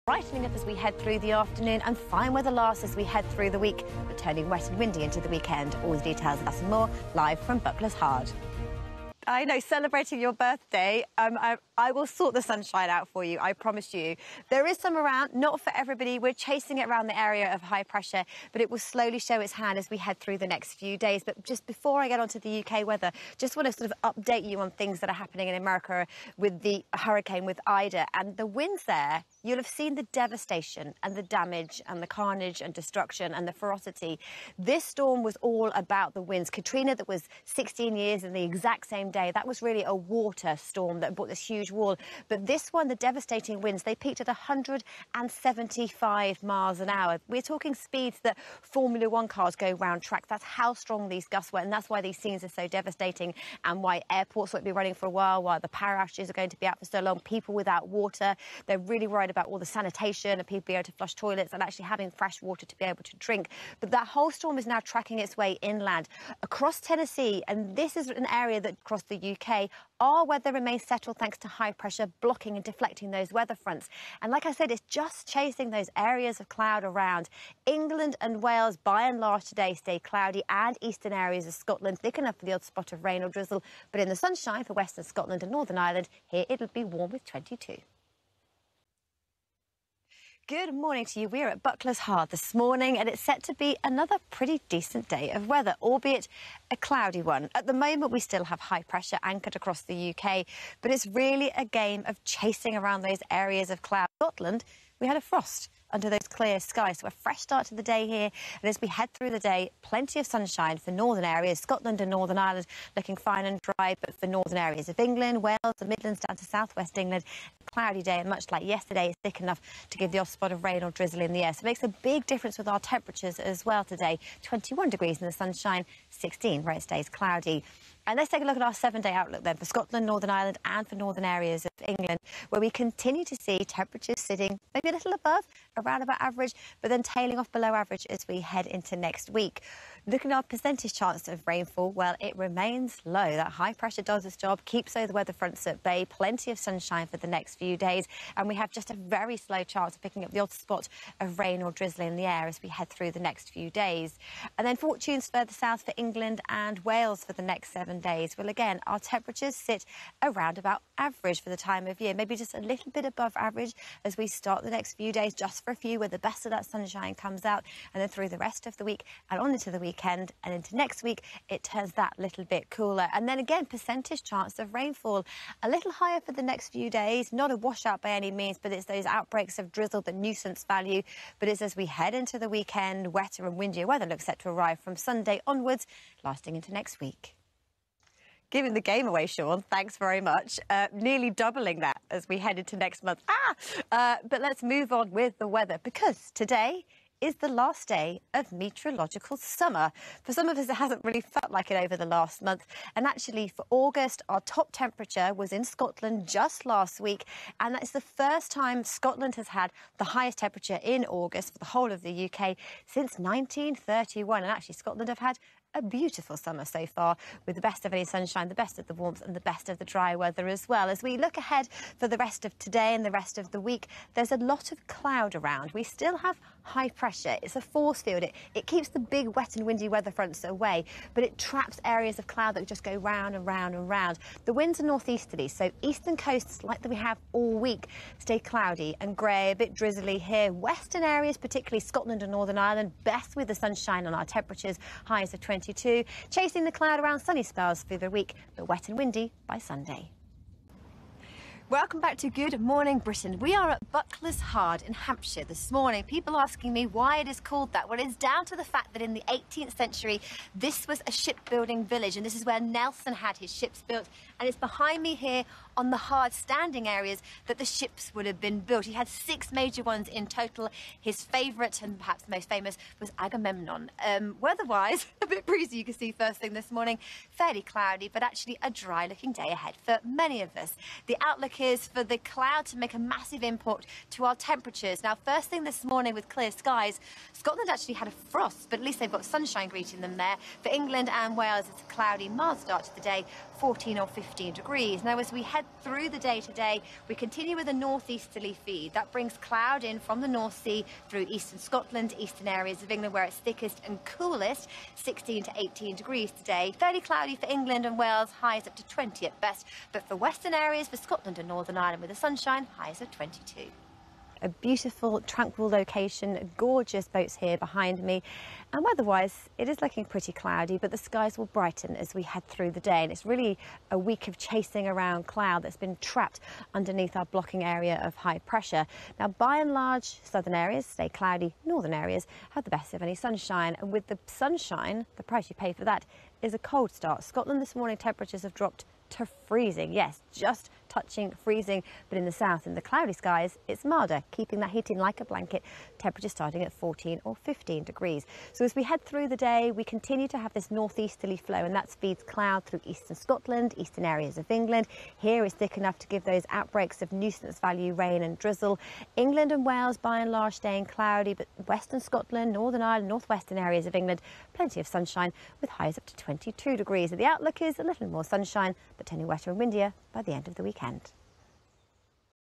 Brightening up as we head through the afternoon and fine weather lasts as we head through the week, but turning wet and windy into the weekend. All the details of that and more live from Buckler's Hard. I know, celebrating your birthday. I will sort the sunshine out for you, I promise you. There is some around, not for everybody. We're chasing it around the area of high pressure, but it will slowly show its hand as we head through the next few days. But just before I get onto the UK weather, just want to sort of update you on things that are happening in America with the hurricane, with Ida. And the winds there, you'll have seen the devastation and the damage and the carnage and destruction and the ferocity. This storm was all about the winds. Katrina, that was 16 years in the exact same day, that was really a water storm that brought this huge wall. But this one, the devastating winds, they peaked at 175 miles an hour. We're talking speeds that Formula One cars go round tracks. That's how strong these gusts were, and that's why these scenes are so devastating and why airports won't be running for a while, why the power outages are going to be out for so long. People without water, they're really worried about all the sanitation and people being able to flush toilets and actually having fresh water to be able to drink. But that whole storm is now tracking its way inland across Tennessee, and this is an area that across the UK, our weather remains settled thanks to high pressure blocking and deflecting those weather fronts. And like I said, it's just chasing those areas of cloud around. England and Wales, by and large today, stay cloudy, and eastern areas of Scotland thick enough for the odd spot of rain or drizzle. But in the sunshine for western Scotland and Northern Ireland, here it'll be warm with 22. Good morning to you. We're at Buckler's Hard this morning, and it's set to be another pretty decent day of weather, albeit a cloudy one. At the moment, we still have high pressure anchored across the UK, but it's really a game of chasing around those areas of cloud. Scotland, we had a frost under those clear skies. So a fresh start to the day here. And as we head through the day, plenty of sunshine for northern areas. Scotland and Northern Ireland looking fine and dry, but for northern areas of England, Wales, the Midlands down to southwest England, a cloudy day, and much like yesterday, it's thick enough to give the odd spot of rain or drizzle in the air. So it makes a big difference with our temperatures as well today. 21 degrees in the sunshine, 16 where it stays cloudy. And let's take a look at our 7-day outlook then for Scotland, Northern Ireland and for northern areas of England, where we continue to see temperatures sitting maybe a little above, around about average, but then tailing off below average as we head into next week. Looking at our percentage chance of rainfall, well, it remains low. That high pressure does its job, keeps those weather fronts at bay, plenty of sunshine for the next few days, and we have just a very slow chance of picking up the odd spot of rain or drizzle in the air as we head through the next few days. And then fortunes further south for England and Wales for the next 7 days. Well, again, our temperatures sit around about average for the time of year, maybe just a little bit above average as we start the next few days, just for a few where the best of that sunshine comes out, and then through the rest of the week and on into the weekend and into next week, it turns that little bit cooler. And then again, percentage chance of rainfall a little higher for the next few days, not a washout by any means, but it's those outbreaks of drizzle, the nuisance value. But it's as we head into the weekend, wetter and windier weather looks set to arrive from Sunday onwards, lasting into next week. Giving the game away, Sean. Thanks very much. Nearly doubling that as we head into next month. But let's move on with the weather, because today is the last day of meteorological summer. For some of us, it hasn't really felt like it over the last month. And actually, for August, our top temperature was in Scotland just last week. And that's the first time Scotland has had the highest temperature in August for the whole of the UK since 1931. And actually, Scotland have had a beautiful summer so far, with the best of any sunshine, the best of the warmth and the best of the dry weather as well. As we look ahead for the rest of today and the rest of the week, there's a lot of cloud around. We still have high pressure. It's a force field. It keeps the big wet and windy weather fronts away, but it traps areas of cloud that just go round and round and round. The winds are northeasterly, so eastern coasts, like that we have all week, stay cloudy and grey, a bit drizzly here. Western areas, particularly Scotland and Northern Ireland, best with the sunshine and our temperatures, highs of 22, chasing the cloud around sunny spells through the week, but wet and windy by Sunday. Welcome back to Good Morning Britain. We are at Buckler's Hard in Hampshire this morning. People asking me why it is called that. Well, it's down to the fact that in the 18th century, this was a shipbuilding village, and this is where Nelson had his ships built. And it's behind me here on the hard standing areas that the ships would have been built. He had 6 major ones in total. His favourite and perhaps most famous was Agamemnon. Weather-wise, a bit breezy, you can see first thing this morning. Fairly cloudy, but actually a dry-looking day ahead for many of us. The outlook is for the cloud to make a massive impact to our temperatures. Now, first thing this morning with clear skies, Scotland actually had a frost, but at least they've got sunshine greeting them there. For England and Wales, it's a cloudy, mild start to the day. 14 or 15 degrees. Now, as we head through the day today, we continue with a northeasterly feed. That brings cloud in from the North Sea through eastern Scotland, eastern areas of England where it's thickest and coolest, 16 to 18 degrees today. Fairly cloudy for England and Wales, highs up to 20 at best. But for western areas, for Scotland and Northern Ireland with the sunshine, highs of 22. A beautiful, tranquil location, gorgeous boats here behind me. And weather-wise, it is looking pretty cloudy, but the skies will brighten as we head through the day. And it's really a week of chasing around cloud that's been trapped underneath our blocking area of high pressure. Now, by and large, southern areas stay cloudy, northern areas have the best of any sunshine. And with the sunshine, the price you pay for that is a cold start. Scotland this morning, temperatures have dropped to freezing. Yes, just touching freezing, but in the south, in the cloudy skies, it's milder, keeping that heat in like a blanket, temperature starting at 14 or 15 degrees. So as we head through the day, we continue to have this northeasterly flow, and that speeds cloud through eastern Scotland, eastern areas of England. Here is thick enough to give those outbreaks of nuisance value rain and drizzle. England and Wales, by and large, staying cloudy, but western Scotland, Northern Ireland, northwestern areas of England, plenty of sunshine with highs up to 22 degrees. And the outlook is a little more sunshine, but turning wetter and windier by the end of the weekend.